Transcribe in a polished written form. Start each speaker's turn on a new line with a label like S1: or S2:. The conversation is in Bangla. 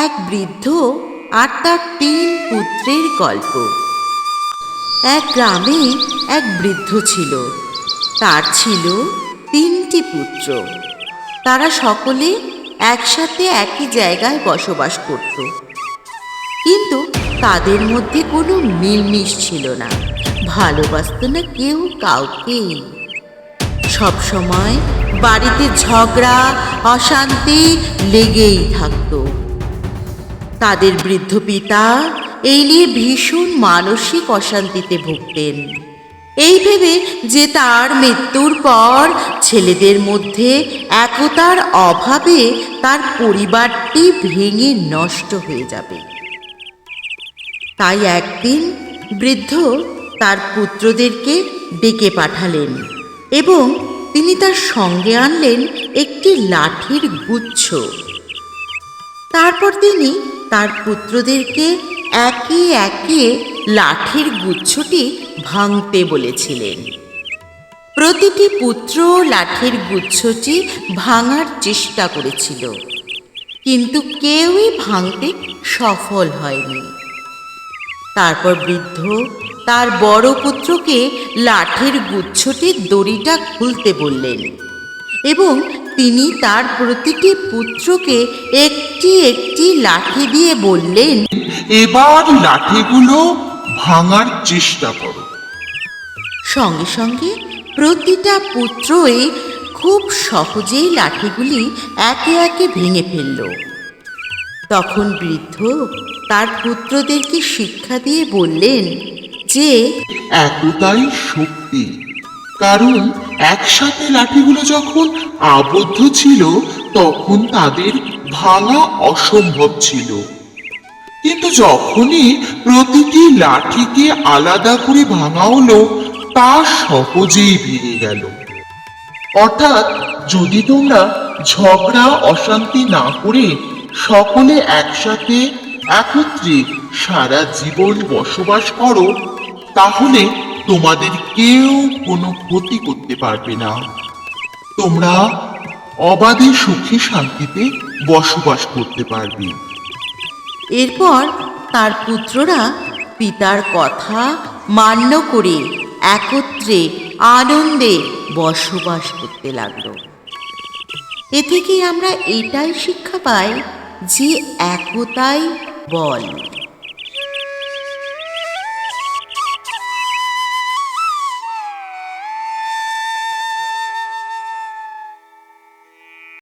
S1: এক বৃদ্ধ আর তার 3 পুত্রের গল্প। এক গ্রামে এক বৃদ্ধ ছিল। তার ছিল 3টি পুত্র। তারা সকলে একসাথে একই জায়গায় বসবাস করত, কিন্তু তাদের মধ্যে কোনো মিলমিশ ছিল না, ভালোবাসত না কেউ কাউকেই। সবসময় বাড়িতে ঝগড়া অশান্তি লেগেই থাকত। তাদের বৃদ্ধ পিতা এই নিয়ে ভীষণ মানসিক অশান্তিতে ভুগতেন, এই ভেবে যে তার মৃত্যুর পর ছেলেদের মধ্যে একতার অভাবে তার পরিবারটি ভেঙে নষ্ট হয়ে যাবে। তাই একদিন বৃদ্ধ তার পুত্রদেরকে ডেকে পাঠালেন এবং তিনি তার সঙ্গে আনলেন একটি লাঠির গুচ্ছ। তারপর তিনি তার পুত্রদেরকে একে একে লাঠির গুচ্ছটি ভাঙতে বলেছিলেন। প্রতিটি পুত্র লাঠির গুচ্ছটি ভাঙার চেষ্টা করেছিল, কিন্তু কেউই ভাঙতে সফল হয়নি। তারপর বৃদ্ধ তার বড় পুত্রকে লাঠির গুচ্ছটির দড়িটা খুলতে বললেন এবং তিনি তার প্রতিটি পুত্রকে একটি একটি লাঠি দিয়ে বললেন,
S2: এবার লাঠিগুলো ভাঙার চেষ্টা করো।
S1: সঙ্গে সঙ্গে প্রতিটা পুত্রই খুব সহজেই লাঠিগুলি একে একে ভেঙে ফেলল। তখন বৃদ্ধ তার পুত্রদেরকে শিক্ষা দিয়ে বললেন যে
S2: একতাই শক্তি, কারণ একসাথে লাঠিগুলো যখন আবদ্ধ ছিল তখন তাদের ভাঙা অসম্ভব ছিল, কিন্তু যখনই প্রতিটি লাঠিকে আলাদা করে ভাঙা হলো তা সহজেই ভেঙে গেল। অর্থাৎ যদি তোমরা ঝগড়া অশান্তি না করে সকলে একসাথে একত্রে সারা জীবন বসবাস করো, তাহলে তোমাদের কেউ কোনো ক্ষতি করতে পারবে না। তোমরা অবাধে সুখে শান্তিতে বসবাস করতে পারবে।
S1: এরপর তার পুত্ররা পিতার কথা মান্য করে একত্রে আনন্দে বসবাস করতে লাগলো। এ থেকেই আমরা এটাই শিক্ষা পাই যে একতাই বল।